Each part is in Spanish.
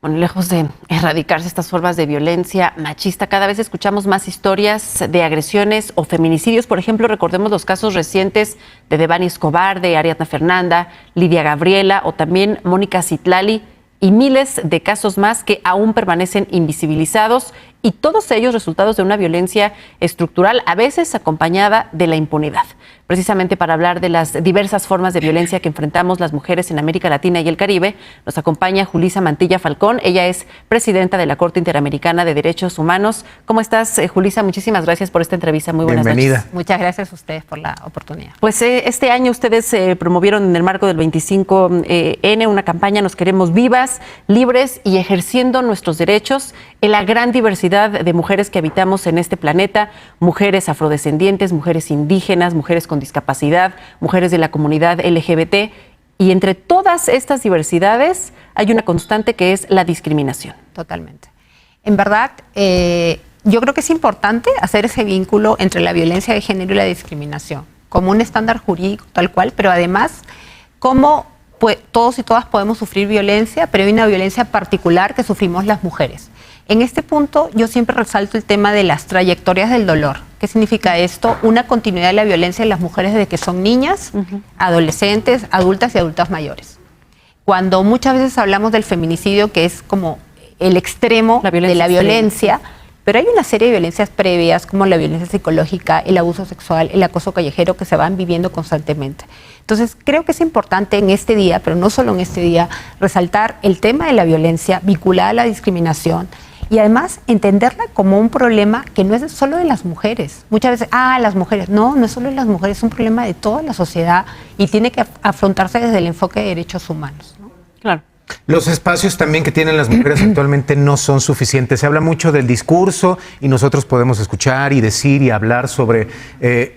Bueno, lejos de erradicarse estas formas de violencia machista, cada vez escuchamos más historias de agresiones o feminicidios. Por ejemplo, recordemos los casos recientes de Devani Escobar, de Ariadna Fernanda, Lidia Gabriela o también Mónica Citlali y miles de casos más que aún permanecen invisibilizados y todos ellos resultados de una violencia estructural, a veces acompañada de la impunidad. Precisamente para hablar de las diversas formas de violencia que enfrentamos las mujeres en América Latina y el Caribe, nos acompaña Julissa Mantilla Falcón. Ella es presidenta de la Corte Interamericana de Derechos Humanos. ¿Cómo estás, Julissa? Muchísimas gracias por esta entrevista. Muy buenas Bienvenida. noches. Muchas gracias a ustedes por la oportunidad. Pues este año ustedes promovieron en el marco del 25N una campaña Nos queremos vivas, libres y ejerciendo nuestros derechos en la gran diversidad de mujeres que habitamos en este planeta, mujeres afrodescendientes, mujeres indígenas, mujeres con discapacidad, mujeres de la comunidad LGBT. Y entre todas estas diversidades hay una constante que es la discriminación. Totalmente. En verdad, yo creo que es importante hacer ese vínculo entre la violencia de género y la discriminación, como un estándar jurídico tal cual, pero además como todos y todas podemos sufrir violencia, pero hay una violencia particular que sufrimos las mujeres. En este punto yo siempre resalto el tema de las trayectorias del dolor. ¿Qué significa esto? Una continuidad de la violencia en las mujeres desde que son niñas, adolescentes, adultas y adultas mayores. Cuando muchas veces hablamos del feminicidio, que es como el extremo de la violencia, pero hay una serie de violencias previas, como la violencia psicológica, el abuso sexual, el acoso callejero, que se van viviendo constantemente. Entonces, creo que es importante en este día, pero no solo en este día, resaltar el tema de la violencia vinculada a la discriminación, y además entenderla como un problema que no es solo de las mujeres. Muchas veces, las mujeres. No, no es solo de las mujeres, es un problema de toda la sociedad y tiene que afrontarse desde el enfoque de derechos humanos, ¿no? Claro. Los espacios también que tienen las mujeres actualmente no son suficientes. Se habla mucho del discurso y nosotros podemos escuchar y decir y hablar sobre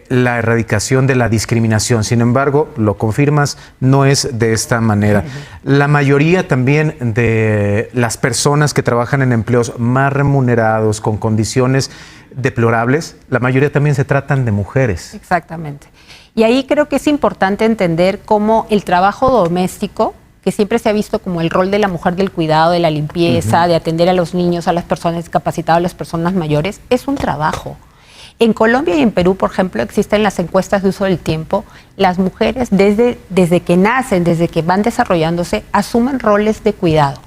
la erradicación de la discriminación. Sin embargo, lo confirmas, no es de esta manera. La mayoría también de las personas que trabajan en empleos más remunerados, con condiciones deplorables, la mayoría también se tratan de mujeres. Exactamente. Y ahí creo que es importante entender cómo el trabajo doméstico, que siempre se ha visto como el rol de la mujer del cuidado, de la limpieza, de atender a los niños, a las personas discapacitadas, a las personas mayores, es un trabajo. En Colombia y en Perú, por ejemplo, existen las encuestas de uso del tiempo. Las mujeres desde que nacen, desde que van desarrollándose, asumen roles de cuidado.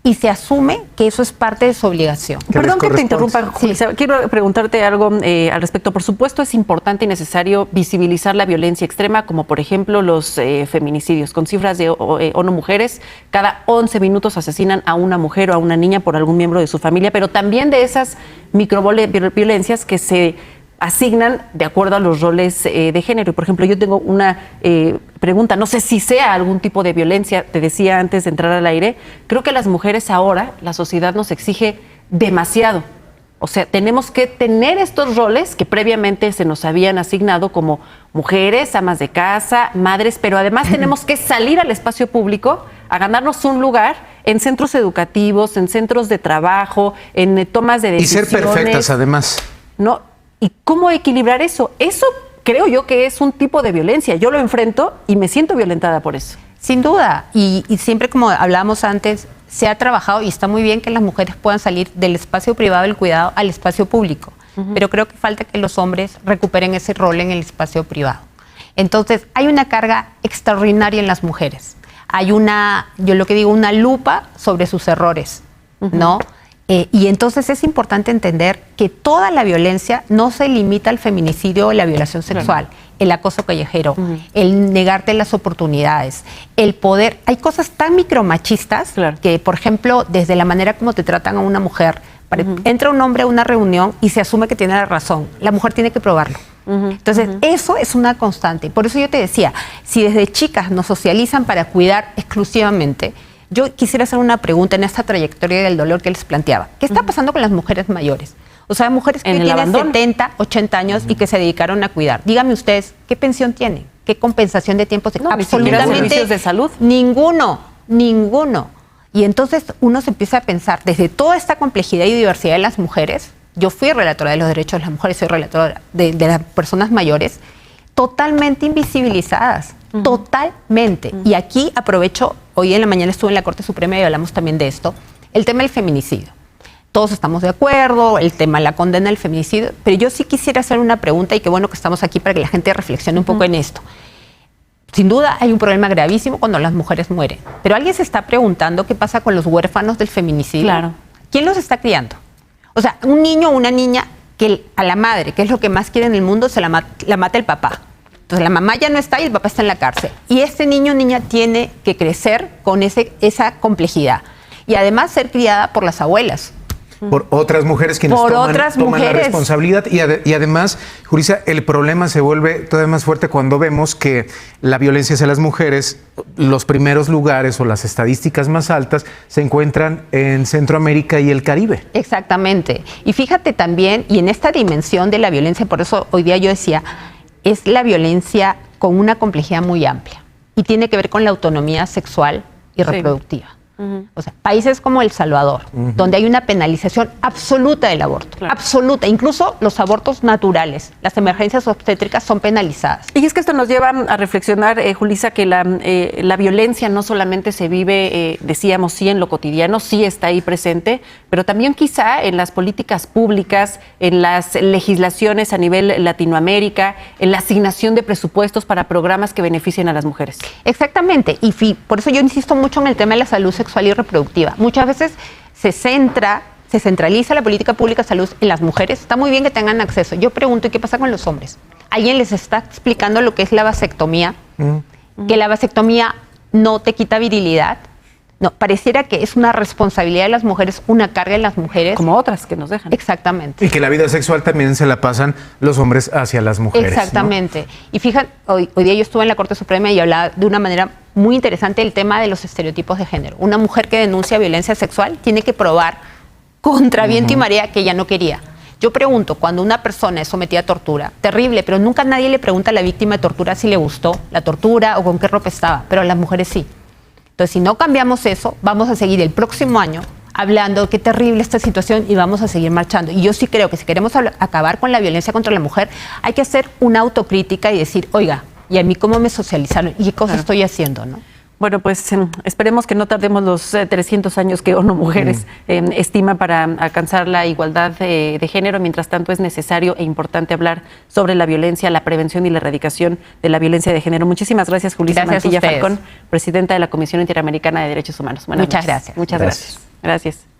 Y se asume que eso es parte de su obligación. Perdón que te interrumpa, Julissa. Sí. Quiero preguntarte algo al respecto. Por supuesto, es importante y necesario visibilizar la violencia extrema, como por ejemplo los feminicidios. Con cifras de ONU Mujeres, cada 11 minutos asesinan a una mujer o a una niña por algún miembro de su familia, pero también de esas microviolencias que se asignan de acuerdo a los roles de género. Y por ejemplo, yo tengo una pregunta, no sé si sea algún tipo de violencia, te decía antes de entrar al aire, creo que las mujeres ahora, la sociedad nos exige demasiado. O sea, tenemos que tener estos roles que previamente se nos habían asignado como mujeres, amas de casa, madres, pero además tenemos que salir al espacio público a ganarnos un lugar en centros educativos, en centros de trabajo, en tomas de decisiones. Y ser perfectas además. No. ¿Y cómo equilibrar eso? Eso creo yo que es un tipo de violencia. Yo lo enfrento y me siento violentada por eso. Sin duda. Y siempre, como hablábamos antes, se ha trabajado y está muy bien que las mujeres puedan salir del espacio privado del cuidado al espacio público. Pero creo que falta que los hombres recuperen ese rol en el espacio privado. Entonces, hay una carga extraordinaria en las mujeres. Hay yo lo que digo, una lupa sobre sus errores, ¿no? Y entonces es importante entender que toda la violencia no se limita al feminicidio o la violación sexual, el acoso callejero, el negarte las oportunidades, el poder. Hay cosas tan micromachistas que, por ejemplo, desde la manera como te tratan a una mujer, entra un hombre a una reunión y se asume que tiene la razón. La mujer tiene que probarlo. Entonces, eso es una constante. Por eso yo te decía, si desde chicas nos socializan para cuidar exclusivamente, yo quisiera hacer una pregunta en esta trayectoria del dolor que les planteaba. ¿Qué está pasando con las mujeres mayores? O sea, mujeres que tienen 70, 80 años y que se dedicaron a cuidar. Díganme ustedes, ¿qué pensión tienen? ¿Qué compensación de tiempo? No, absolutamente servicios de salud. Ninguno. Y entonces uno se empieza a pensar, desde toda esta complejidad y diversidad de las mujeres, yo fui relatora de los derechos de las mujeres, soy relatora de las personas mayores, totalmente invisibilizadas. Totalmente. Y aquí aprovecho, hoy en la mañana estuve en la Corte Suprema y hablamos también de esto, El tema del feminicidio. Todos estamos de acuerdo, el tema de la condena del feminicidio, pero yo sí quisiera hacer una pregunta, y qué bueno que estamos aquí para que la gente reflexione un poco en esto. Sin duda hay un problema gravísimo cuando las mujeres mueren, pero alguien se está preguntando qué pasa con los huérfanos del feminicidio. Claro. ¿Quién los está criando? O sea, un niño o una niña que a la madre, que es lo que más quiere en el mundo, la mata el papá. Entonces la mamá ya no está y el papá está en la cárcel. Y este niño o niña tiene que crecer con esa complejidad. Y además ser criada por las abuelas. Por otras mujeres quienes toman la responsabilidad y además, Julissa, el problema se vuelve todavía más fuerte cuando vemos que la violencia hacia las mujeres, los primeros lugares o las estadísticas más altas se encuentran en Centroamérica y el Caribe. Exactamente. Y fíjate también, y en esta dimensión de la violencia, por eso hoy día yo decía, es la violencia con una complejidad muy amplia y tiene que ver con la autonomía sexual y reproductiva. O sea, países como El Salvador, donde hay una penalización absoluta del aborto, absoluta, incluso los abortos naturales, las emergencias obstétricas son penalizadas. Y es que esto nos lleva a reflexionar, Julissa, que la violencia no solamente se vive, decíamos, sí en lo cotidiano, sí está ahí presente, pero también quizá en las políticas públicas, en las legislaciones a nivel Latinoamérica, en la asignación de presupuestos para programas que beneficien a las mujeres. Exactamente, y por eso yo insisto mucho en el tema de la salud sexual y reproductiva. Muchas veces se centraliza la política pública de salud en las mujeres. Está muy bien que tengan acceso. Yo pregunto, ¿y qué pasa con los hombres? ¿Alguien les está explicando lo que es la vasectomía? Que la vasectomía no te quita virilidad. No, pareciera que es una responsabilidad de las mujeres, una carga de las mujeres. Como otras que nos dejan. Exactamente. Y que la vida sexual también se la pasan los hombres hacia las mujeres. Exactamente. ¿No? Y fíjate, hoy día yo estuve en la Corte Suprema y hablaba de una manera muy interesante el tema de los estereotipos de género. Una mujer que denuncia violencia sexual tiene que probar contra viento y marea que ella no quería. Yo pregunto, cuando una persona es sometida a tortura, terrible, pero nunca nadie le pregunta a la víctima de tortura si le gustó la tortura o con qué ropa estaba, pero a las mujeres sí. Entonces, si no cambiamos eso, vamos a seguir el próximo año hablando de qué terrible esta situación y vamos a seguir marchando. Y yo sí creo que si queremos acabar con la violencia contra la mujer, hay que hacer una autocrítica y decir, oiga, ¿y a mí cómo me socializaron? ¿Y qué cosas estoy haciendo? ¿No? Bueno, pues esperemos que no tardemos los 300 años que ONU Mujeres estima para alcanzar la igualdad de género. Mientras tanto, es necesario e importante hablar sobre la violencia, la prevención y la erradicación de la violencia de género. Muchísimas gracias, Julissa Mantilla Falcón, presidenta de la Comisión Interamericana de Derechos Humanos. Muchas gracias. Muchas gracias. Gracias.